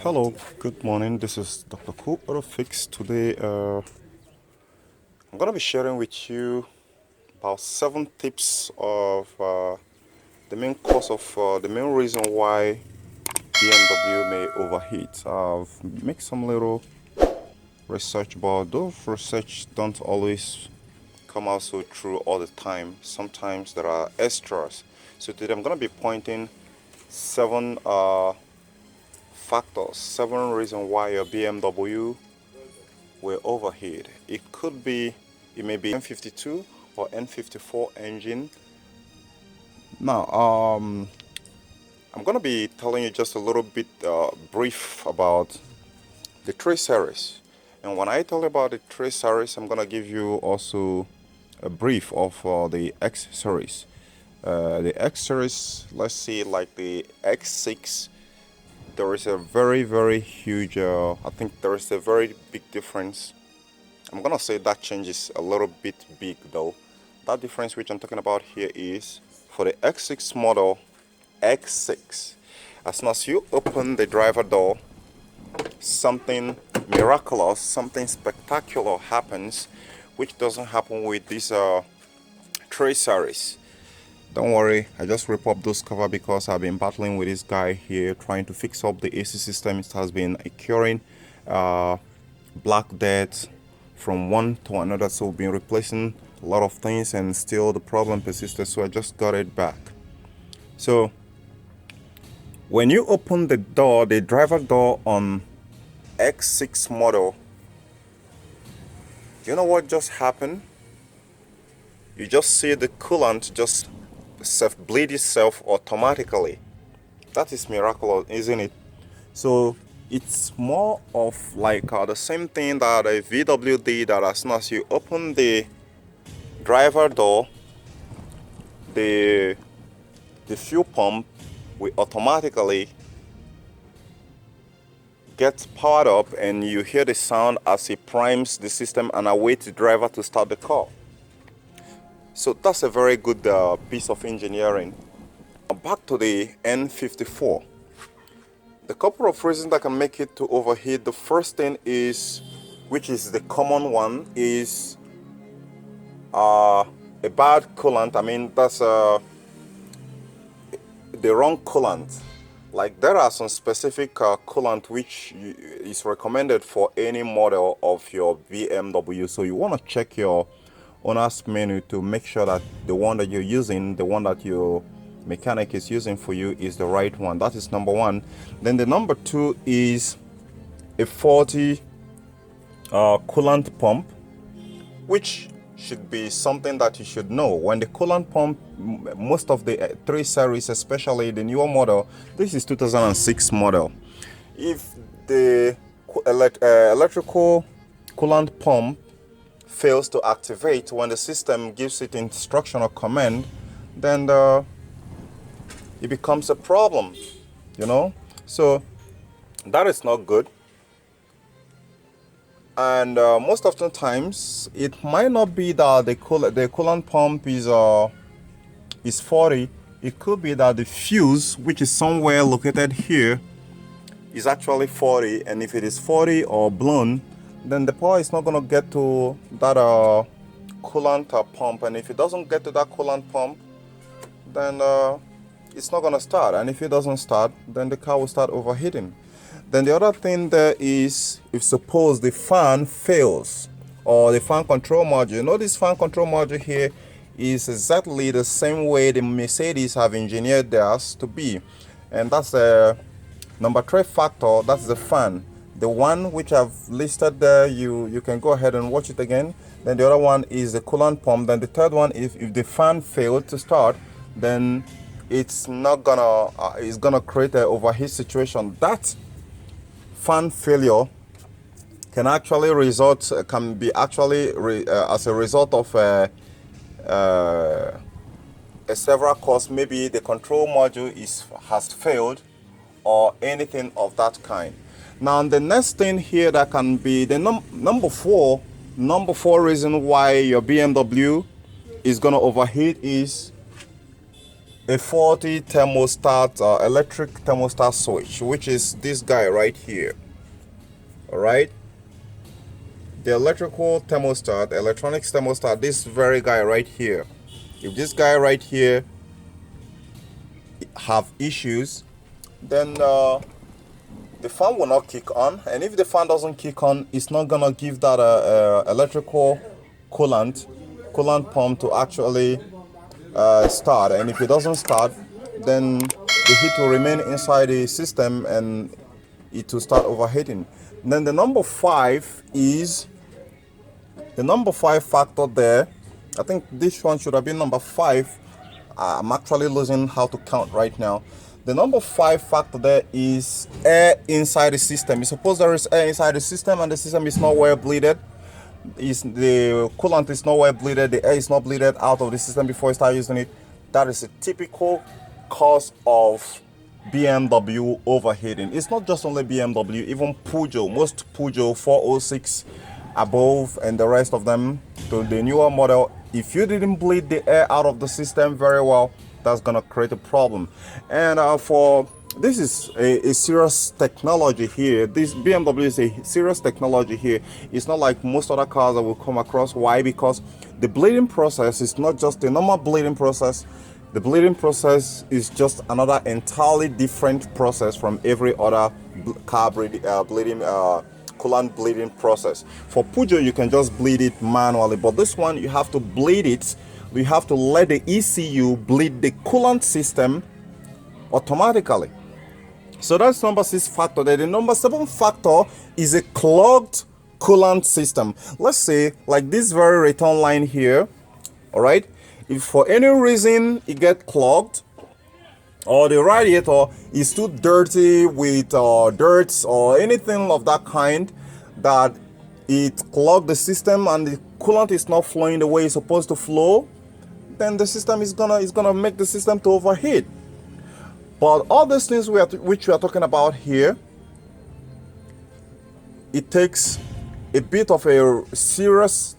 Hello, good morning. This is Dr. Cool Fix. Today, I'm gonna be sharing with you about 7 tips of the main cause of the main reason why BMW may overheat. I've made some little research, but those research don't always come out so true all the time. Sometimes there are extras. So today, I'm gonna be pointing seven factors, 7 reasons why your BMW will overheat. It may be N52 or N54 engine. Now, I'm gonna be telling you just a little bit brief about the 3 series. And when I tell you about the 3 series, I'm gonna give you also a brief of the X series. The X series, let's see, like the X6. There is a very huge, I think there is a very big difference. I'm gonna say that change is a little bit big though. That difference which I'm talking about here is for the X6 model, X6. As soon as you open the driver door, something miraculous, something spectacular happens, which doesn't happen with this 3 series. Don't worry, I just rip up those cover because I've been battling with this guy here trying to fix up the AC system. It has been occurring black death from one to another, so we've been replacing a lot of things and still the problem persisted, so I just got it back. So when you open the door, the driver door on X6 model, you know what just happened? You just see the coolant just self-bleed itself automatically. That is miraculous, isn't it? So it's more of like the same thing that a VW did, that as soon as you open the driver door, the fuel pump will automatically get powered up and you hear the sound as it primes the system and awaits the driver to start the car. So that's a very good piece of engineering. Back to the N54. The couple of reasons that can make it to overheat. The first thing is, which is the common one, is a bad coolant. I mean, that's the wrong coolant. Like there are some specific coolant which is recommended for any model of your BMW. So you want to check your owner's menu to make sure that the one that you're using, the one that your mechanic is using for you, is the right one. That is number one. Then the number 2 is a faulty coolant pump, which should be something that you should know. When the coolant pump, most of the 3 series, especially the newer model, this is 2006 model, if the electrical coolant pump fails to activate when the system gives it instruction or command, then it becomes a problem, you know. So that is not good. And most often times it might not be that the coolant pump is faulty. It could be that the fuse, which is somewhere located here, is actually faulty, and if it is faulty or blown, then the power is not going to get to that coolant pump, and if it doesn't get to that coolant pump, then it's not going to start, and if it doesn't start, then the car will start overheating. Then the other thing there is, if suppose the fan fails, or the fan control module. You know, this fan control module here is exactly the same way the Mercedes have engineered theirs to be, and that's the number 3 factor. That's the fan. The one which I've listed there, you can go ahead and watch it again. Then the other one is the coolant pump. Then the third one, if the fan failed to start, then it's not gonna it's gonna create an overheat situation. That fan failure can actually be as a result of a several cause. Maybe the control module has failed or anything of that kind. Now the next thing here that can be the number four reason why your BMW is gonna overheat is a faulty thermostat, electric thermostat switch, which is this guy right here. All right, the electrical thermostat, electronics thermostat, this very guy right here. If this guy right here have issues, then the fan will not kick on, and if the fan doesn't kick on, it's not gonna give that electrical coolant pump to actually start. And if it doesn't start, then the heat will remain inside the system and it will start overheating. And then the number 5 is the number 5 factor there. I think this one should have been number 5. I'm actually losing how to count right now. The number 5 factor there is air inside the system. Suppose there is air inside the system and the system is not well bleeded. The coolant is not well bleeded, the air is not bleeded out of the system before you start using it. That is a typical cause of BMW overheating. It's not just only BMW, even Peugeot, most Peugeot 406 above and the rest of them, to the newer model, if you didn't bleed the air out of the system very well, that's gonna create a problem. And this is a serious technology here. This BMW is a serious technology here. It's not like most other cars that will come across. Why? Because the bleeding process is not just a normal bleeding process. The bleeding process is just another entirely different process from every other car coolant bleeding process. For Peugeot, you can just bleed it manually, but this one you have to bleed it. You have to let the ECU bleed the coolant system automatically. So that's number 6 factor there. The number 7 factor is a clogged coolant system. Let's say like this very return line here. All right, if for any reason it gets clogged, or the radiator is too dirty with dirt or anything of that kind, that it clogged the system and the coolant is not flowing the way it's supposed to flow, then the system is gonna make the system to overheat. But all these things which we are talking about here, it takes a bit of a serious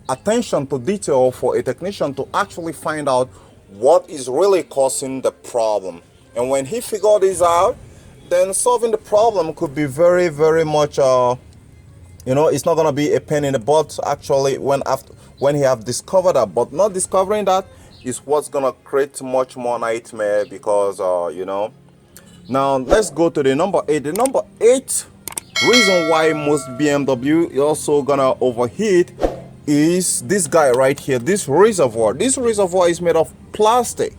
attention to detail for a technician to actually find out what is really causing the problem. And when he figures this out, then solving the problem could be very, very much, it's not going to be a pain in the butt actually when he have discovered that. But not discovering that is what's going to create much more nightmare because, Now, let's go to the number 8. The number 8 reason why most BMW is also going to overheat is this guy right here, this reservoir. This reservoir is made of plastic.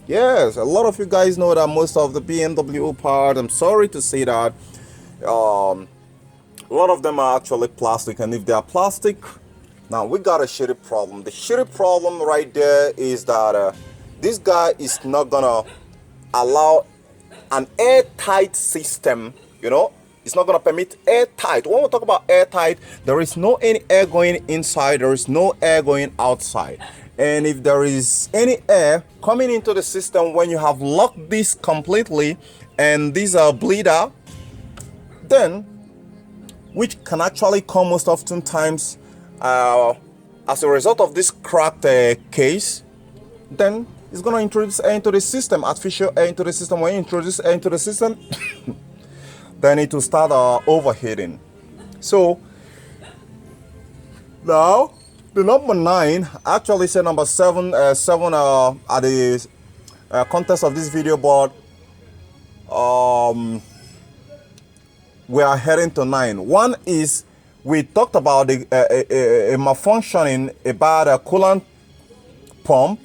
Yes, a lot of you guys know that most of the BMW parts, I'm sorry to say that, a lot of them are actually plastic. And if they are plastic, now we got a shitty problem. The shitty problem right there is that this guy is not gonna allow an airtight system, It's not going to permit airtight. When we talk about airtight, there is no any air going inside. There is no air going outside. And if there is any air coming into the system when you have locked this completely and these are bleeder, then which can actually come most oftentimes as a result of this cracked case, then it's going to introduce air into the system, artificial air into the system. When you introduce air into the system, then it will start overheating. So now the number 9, actually say number 7 at the context of this video, but we are heading to 9. One is we talked about a malfunctioning about a coolant pump.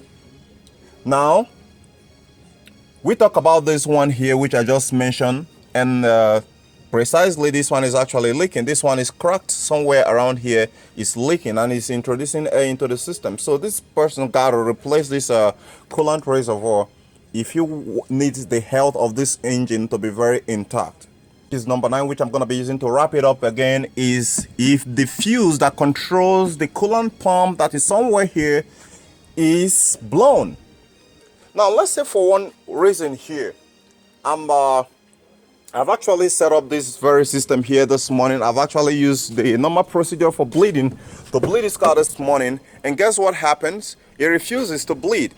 Now we talk about this one here, which I just mentioned. And precisely this one is actually leaking. This one is cracked somewhere around here. It's leaking and it's introducing air into the system. So this person got to replace this coolant reservoir if you need the health of this engine to be very intact. This number 9, which I'm going to be using to wrap it up again, is if the fuse that controls the coolant pump that is somewhere here is blown. Now let's say for one reason here, I've actually set up this very system here this morning. I've actually used the normal procedure for bleeding to bleed this car this morning. And guess what happens? It refuses to bleed.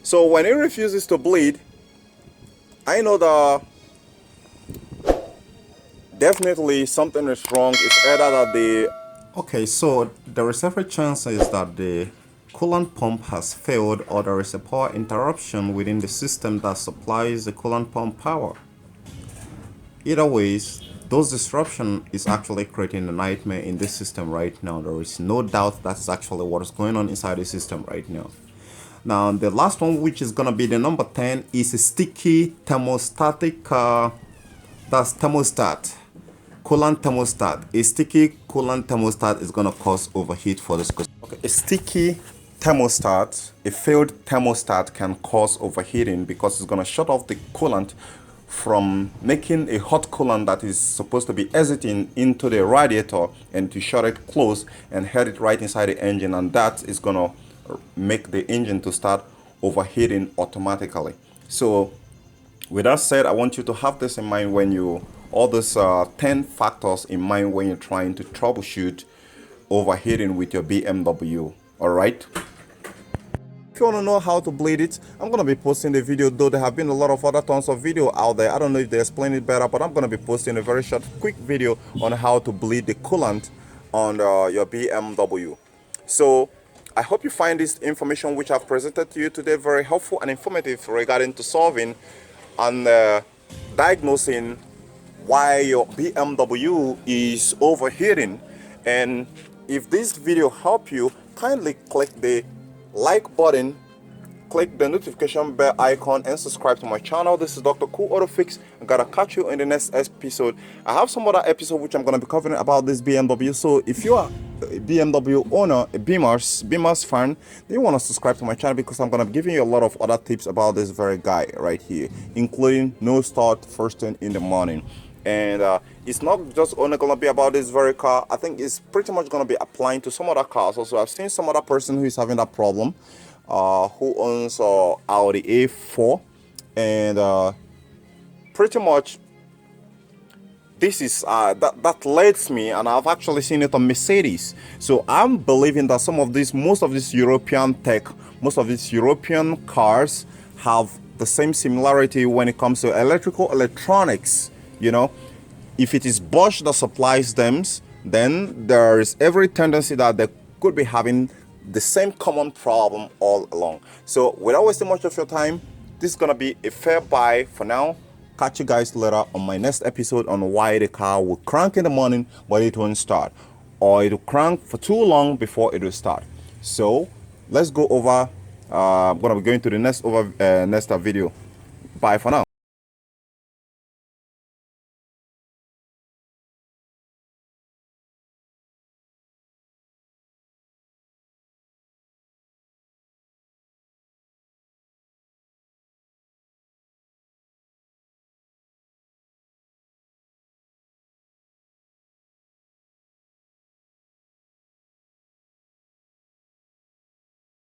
So when it refuses to bleed, I know that definitely something is wrong. It's either that the okay, so there is every chance that the coolant pump has failed, or there is a power interruption within the system that supplies the coolant pump power. Either ways, those disruption is actually creating a nightmare in this system right now. There is no doubt that's actually what is going on inside the system right now. Now, the last one, which is gonna be the number 10, is a sticky thermostatic. That's thermostat. Coolant thermostat. A sticky coolant thermostat is gonna cause overheat for this. Okay, a sticky thermostat, a failed thermostat can cause overheating because it's gonna shut off the coolant from making a hot coolant that is supposed to be exiting into the radiator, and to shut it close and head it right inside the engine, and that is gonna make the engine to start overheating automatically. So with that said, I want you to have this in mind when you, all these 10 factors in mind when you're trying to troubleshoot overheating with your BMW. All right. If you want to know how to bleed it, I'm going to be posting the video, though there have been a lot of other tons of video out there. I don't know if they explain it better, but I'm going to be posting a very short, quick video on how to bleed the coolant on your BMW. So I hope you find this information which I've presented to you today very helpful and informative regarding to solving and diagnosing why your BMW is overheating. And if this video helped you, kindly click the like button, click the notification bell icon, and subscribe to my channel. This is Dr. Cool Auto Fix. I'm gonna catch you in the next episode. I have some other episode which I'm gonna be covering about this BMW. So if you are a BMW owner, a Beamers fan, then you want to subscribe to my channel, because I'm gonna be giving you a lot of other tips about this very guy right here, including no start first thing in the morning. And it's not just only gonna be about this very car. I think it's pretty much gonna be applying to some other cars also. I've seen some other person who is having that problem, who owns Audi A4, and pretty much this is that leads me, and I've actually seen it on Mercedes. So I'm believing that most of this European tech, most of these European cars have the same similarity when it comes to electronics. You know, if it is Bosch that supplies them, then there is every tendency that they could be having the same common problem all along. So without wasting much of your time, this is gonna be a fair buy for now. Catch you guys later on my next episode on why the car will crank in the morning but it won't start, or it will crank for too long before it will start. So let's go over. I'm gonna be going to the next video. Bye for now.